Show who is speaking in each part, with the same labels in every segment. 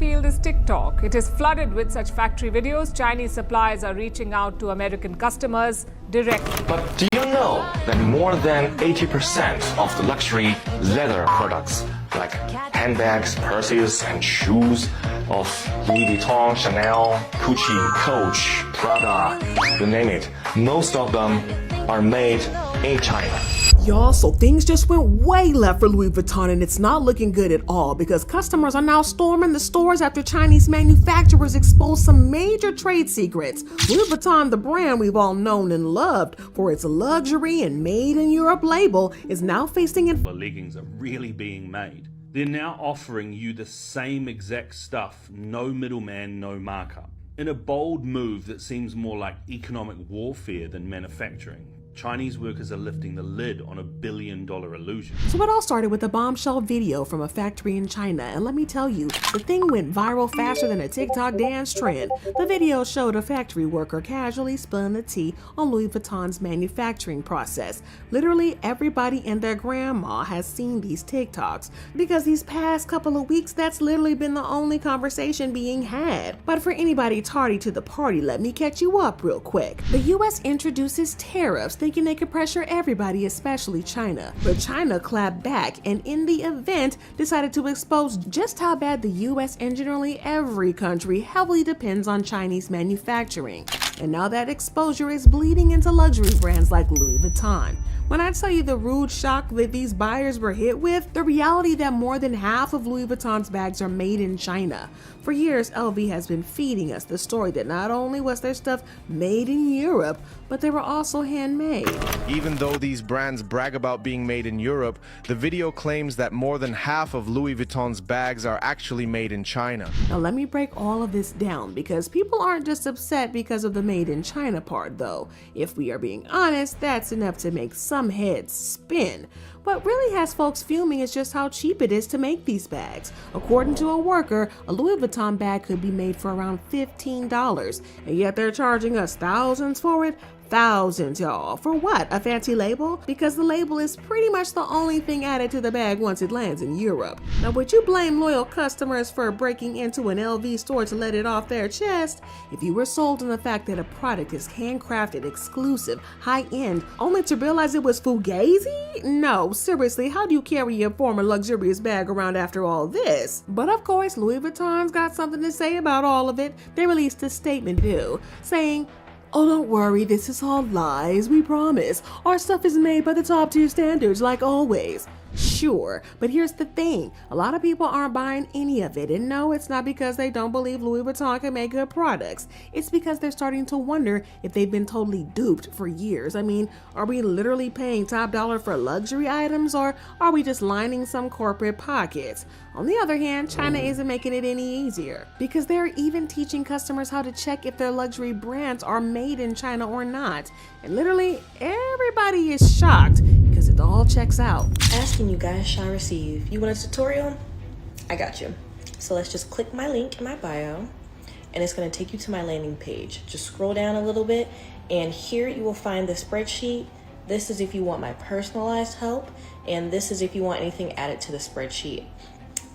Speaker 1: field is TikTok. It is flooded with such factory videos. Chinese suppliers are reaching out to American customers directly.
Speaker 2: But do you know that more than 80% of the luxury leather products, like handbags, purses, and shoes of Louis Vuitton, Chanel, Gucci, Coach, Prada, you name it, most of them are made in China.
Speaker 3: Y'all, so things just went way left for Louis Vuitton, and it's not looking good at all because customers are now storming the stores after Chinese manufacturers exposed some major trade secrets. Louis Vuitton, the brand we've all known and loved for its luxury and made in Europe label, is now facing
Speaker 4: The leggings are really being made. They're now offering you the same exact stuff, no middleman, no markup. In a bold move that seems more like economic warfare than manufacturing, Chinese workers are lifting the lid on a billion-dollar illusion.
Speaker 3: So it all started with a bombshell video from a factory in China, and let me tell you, the thing went viral faster than a TikTok dance trend. The video showed a factory worker casually spilling the tea on Louis Vuitton's manufacturing process. Literally everybody and their grandma has seen these TikToks because these past couple of weeks, that's literally been the only conversation being had. But for anybody tardy to the party, let me catch you up real quick. The US introduces tariffs, thinking they could pressure everybody, especially China. But China clapped back and in the event decided to expose just how bad the US and generally every country heavily depends on Chinese manufacturing. And now that exposure is bleeding into luxury brands like Louis Vuitton. When I tell you the rude shock that these buyers were hit with, the reality that more than half of Louis Vuitton's bags are made in China. For years, LV has been feeding us the story that not only was their stuff made in Europe, but they were also handmade.
Speaker 5: Even though these brands brag about being made in Europe, the video claims that more than half of Louis Vuitton's bags are actually made in China.
Speaker 3: Now let me break all of this down because people aren't just upset because of the made in China part though. If we are being honest, that's enough to make some heads spin. What really has folks fuming is just how cheap it is to make these bags. According to a worker, a Louis Vuitton bag could be made for around $15, and yet they're charging us thousands for it. Thousands, y'all. For what? A fancy label? Because the label is pretty much the only thing added to the bag once it lands in Europe. Now, would you blame loyal customers for breaking into an LV store to let it off their chest? If you were sold on the fact that a product is handcrafted, exclusive, high-end, only to realize it was fugazi? No, seriously, how do you carry your former luxurious bag around after all this? But of course, Louis Vuitton's got something to say about all of it. They released a statement too, saying, "Oh, don't worry, this is all lies, we promise. Our stuff is made by the top tier standards like always." Sure, but here's the thing. A lot of people aren't buying any of it, and no, it's not because they don't believe Louis Vuitton can make good products. It's because they're starting to wonder if they've been totally duped for years. I mean, are we literally paying top dollar for luxury items, or are we just lining some corporate pockets? On the other hand, China isn't making it any easier because they're even teaching customers how to check if their luxury brands are made in China or not. And literally everybody is shocked because it all checks out.
Speaker 6: Asking you guys shall receive. You want a tutorial? I got you. So let's just click my link in my bio and it's going to take you to my landing page. Just scroll down a little bit and here you will find the spreadsheet. This is if you want my personalized help and this is if you want anything added to the spreadsheet.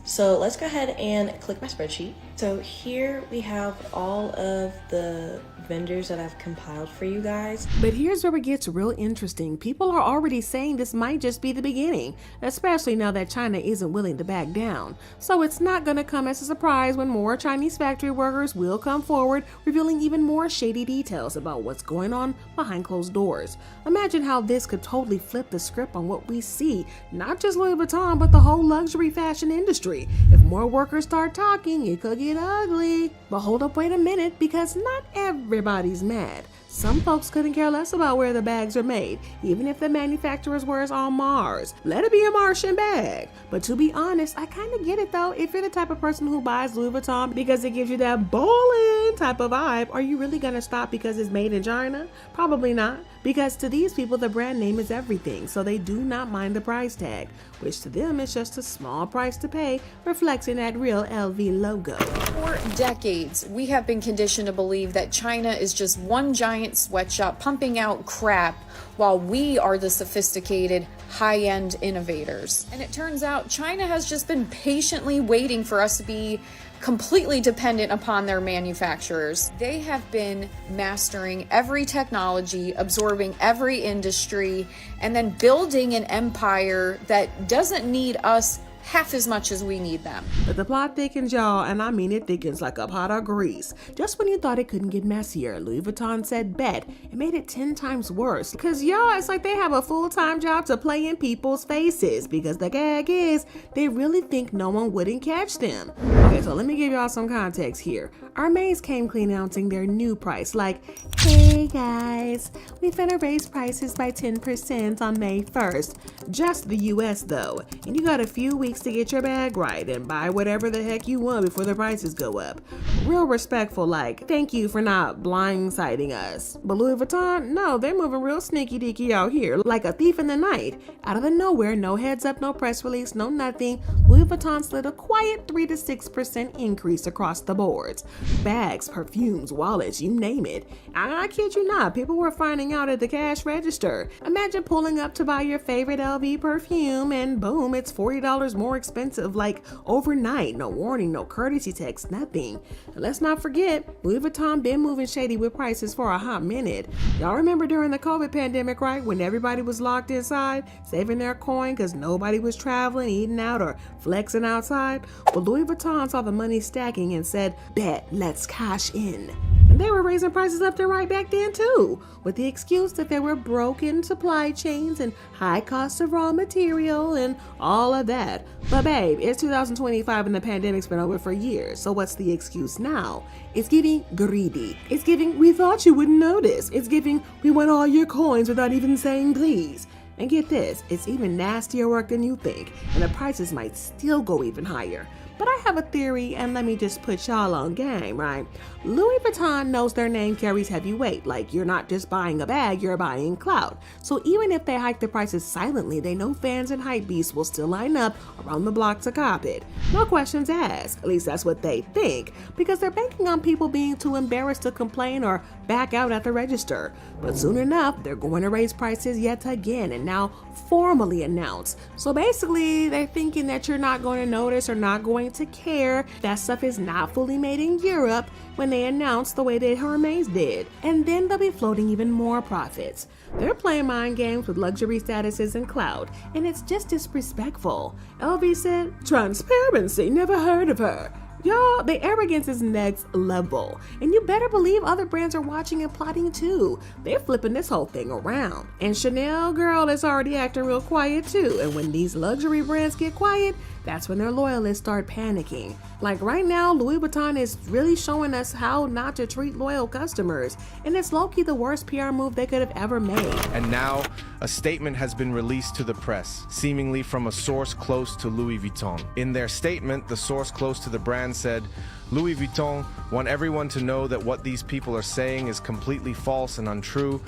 Speaker 6: So let's go ahead and click my spreadsheet. So here we have all of the vendors that I've compiled for you guys.
Speaker 3: But here's where it gets real interesting. People are already saying this might just be the beginning, especially now that China isn't willing to back down. So it's not going to come as a surprise when more Chinese factory workers will come forward, revealing even more shady details about what's going on behind closed doors. Imagine how this could totally flip the script on what we see, not just Louis Vuitton, but the whole luxury fashion industry. If more workers start talking, it could get ugly. But hold up, wait a minute, because not everybody's mad. Some folks couldn't care less about where the bags are made, even if the manufacturer's words on Mars. Let it be a Martian bag. But to be honest, I kind of get it though. If you're the type of person who buys Louis Vuitton because it gives you that ballin' type of vibe, are you really gonna stop because it's made in China? Probably not, because to these people, the brand name is everything, so they do not mind the price tag, which to them is just a small price to pay, reflecting that real LV logo.
Speaker 7: For decades, we have been conditioned to believe that China is just one giant giant sweatshop pumping out crap while we are the sophisticated high-end innovators. And it turns out China has just been patiently waiting for us to be completely dependent upon their manufacturers. They have been mastering every technology, absorbing every industry, and then building an empire that doesn't need us half as much as we need them.
Speaker 3: But the plot thickens, y'all, and I mean it thickens like a pot of grease. Just when you thought it couldn't get messier, Louis Vuitton said bet and made it 10 times worse. Because y'all, it's like they have a full-time job to play in people's faces, because the gag is they really think no one wouldn't catch them. Okay, so let me give y'all some context here. Hermes came clean announcing their new price, like, hey guys, we finna raise prices by 10% on May 1st. Just the US though, and you got a few weeks to get your bag right and buy whatever the heck you want before the prices go up. Real respectful, like, thank you for not blindsiding us. But Louis Vuitton, no, they're moving real sneaky deaky out here, like a thief in the night. Out of the nowhere, no heads up, no press release, no nothing, Louis Vuitton slid a quiet 3 to 6% increase across the boards. Bags, perfumes, wallets, you name it. I kid you not, people were finding out at the cash register. Imagine pulling up to buy your favorite LV perfume and boom, it's $40 more expensive, like overnight. No warning, no courtesy text, nothing. And let's not forget, Louis Vuitton been moving shady with prices for a hot minute. Y'all remember during the COVID pandemic, right? When everybody was locked inside, saving their coin because nobody was traveling, eating out, or flexing outside? Well, Louis Vuitton saw the money stacking and said, bet, let's cash in. And they were raising prices up there right back then too, with the excuse that there were broken supply chains and high costs of raw material and all of that. But babe, it's 2025 and the pandemic's been over for years, so what's the excuse now? It's giving greedy. It's giving, we thought you wouldn't notice. It's giving, we want all your coins without even saying please. And get this, it's even nastier work than you think, and the prices might still go even higher. But I have a theory, and let me just put y'all on game, right? Louis Vuitton knows their name carries heavy weight. Like, you're not just buying a bag, you're buying clout. So even if they hike the prices silently, they know fans and hype beasts will still line up around the block to cop it. No questions asked. At least that's what they think, because they're banking on people being too embarrassed to complain or back out at the register. But soon enough, they're going to raise prices yet again, and now formally announce. So basically, they're thinking that you're not going to notice or not going to care that stuff is not fully made in Europe when they announce the way that Hermes did. And then they'll be floating even more profits. They're playing mind games with luxury statuses and clout, and it's just disrespectful. LV said, transparency, never heard of her. Y'all, the arrogance is next level. And you better believe other brands are watching and plotting too. They're flipping this whole thing around. And Chanel, girl, is already acting real quiet too. And when these luxury brands get quiet, that's when their loyalists start panicking. Like right now, Louis Vuitton is really showing us how not to treat loyal customers. And it's low-key the worst PR move they could have ever made.
Speaker 5: And now, a statement has been released to the press, seemingly from a source close to Louis Vuitton. In their statement, the source close to the brand said, Louis Vuitton want everyone to know that what these people are saying is completely false and untrue,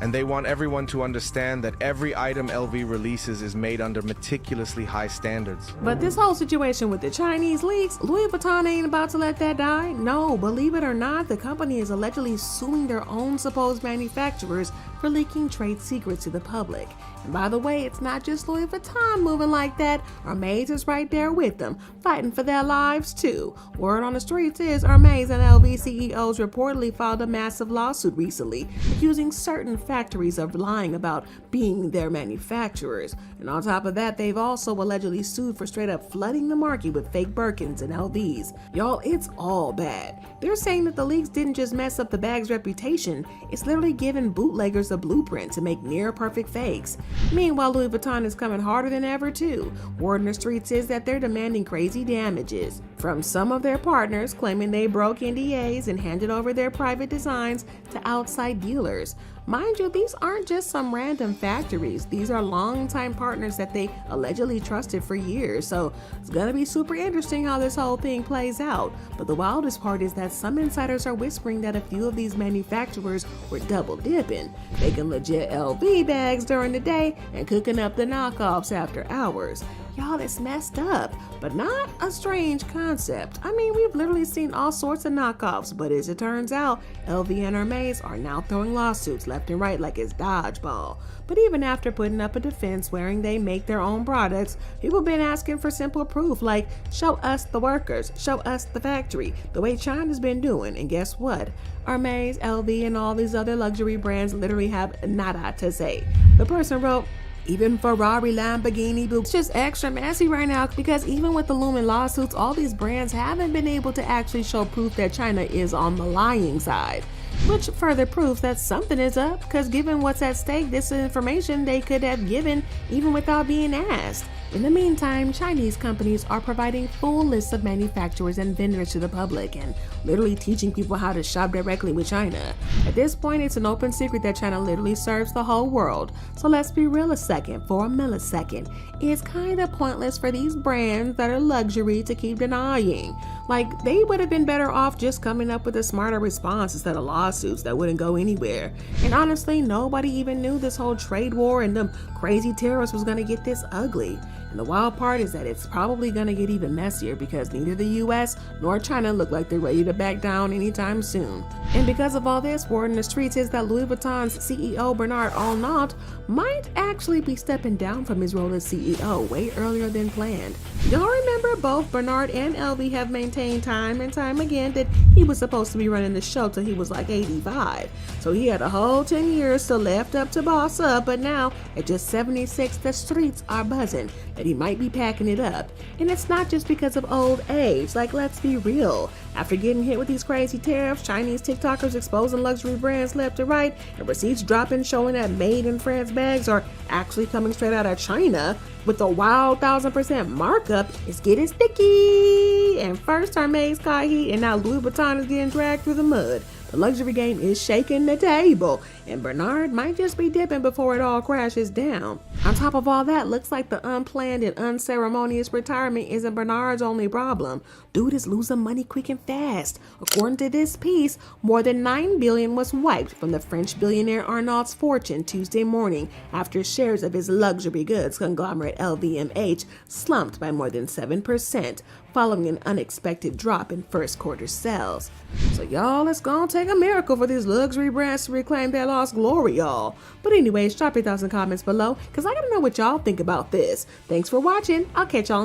Speaker 5: and they want everyone to understand that every item LV releases is made under meticulously high standards.
Speaker 3: But this whole situation with the Chinese leaks, Louis Vuitton ain't about to let that die. No, believe it or not, the company is allegedly suing their own supposed manufacturers for leaking trade secrets to the public. And by the way, it's not just Louis Vuitton moving like that. Hermes is right there with them, fighting for their lives too. Word on the streets is Hermes and LV CEOs reportedly filed a massive lawsuit recently, accusing certain factories of lying about being their manufacturers. And on top of that, they've also allegedly sued for straight up flooding the market with fake Birkins and LVs. Y'all, it's all bad. They're saying that the leaks didn't just mess up the bag's reputation, it's literally given bootleggers a blueprint to make near perfect fakes. Meanwhile, Louis Vuitton is coming harder than ever too. Word in the streets is that they're demanding crazy damages from some of their partners, claiming they broke NDAs and handed over their private designs to outside dealers. Mind you, these aren't just some random factories. These are longtime partners that they allegedly trusted for years. So it's gonna be super interesting how this whole thing plays out. But the wildest part is that some insiders are whispering that a few of these manufacturers were double dipping, making legit LV bags during the day and cooking up the knockoffs after hours. Y'all, it's messed up, but not a strange concept. I mean, we've literally seen all sorts of knockoffs, but as it turns out, LV and Hermes are now throwing lawsuits left and right like it's dodgeball. But even after putting up a defense swearing they make their own products, people have been asking for simple proof like, show us the workers, show us the factory, the way China's been doing. And guess what? Hermes, LV, and all these other luxury brands literally have nada to say. The person wrote, even Ferrari, Lamborghini, it's just extra messy right now because even with the looming lawsuits, all these brands haven't been able to actually show proof that China is on the lying side. Which further proves that something is up, because given what's at stake, this is information they could have given even without being asked. In the meantime, Chinese companies are providing full lists of manufacturers and vendors to the public and literally teaching people how to shop directly with China. At this point, it's an open secret that China literally serves the whole world. So let's be real a second. For a millisecond, it's kind of pointless for these brands that are luxury to keep denying. Like, they would have been better off just coming up with a smarter response instead of lawsuits that wouldn't go anywhere. And honestly, nobody even knew this whole trade war and them crazy tariffs was going to get this ugly. And the wild part is that it's probably going to get even messier because neither the US nor China look like they're ready to back down anytime soon. And because of all this, word in the streets is that Louis Vuitton's CEO Bernard Arnault might actually be stepping down from his role as CEO way earlier than planned. Y'all remember both Bernard and LV have maintained time and time again that he was supposed to be running the show till he was like 85. So he had a whole 10 years still left up to boss up, but now at just 76, the streets are buzzing that he might be packing it up. And it's not just because of old age, like let's be real. After getting hit with these crazy tariffs, Chinese TikTokers exposing luxury brands left and right, and receipts dropping showing that made in France bags are actually coming straight out of China with a wild 1000% markup, is getting sticky. And first Hermes caught heat, and now Louis Vuitton is getting dragged through the mud. The luxury game is shaking the table, and Bernard might just be dipping before it all crashes down. On top of all that, looks like the unplanned and unceremonious retirement isn't Bernard's only problem. Dude is losing money quick and fast. According to this piece, more than $9 billion was wiped from the French billionaire Arnault's fortune Tuesday morning after shares of his luxury goods conglomerate LVMH slumped by more than 7%, following an unexpected drop in first quarter sales. So y'all, it's gonna take a miracle for these luxury brands to reclaim their lost glory, y'all. But anyways, drop your thoughts and comments below, because I gotta know what y'all think about this. Thanks for watching. I'll catch y'all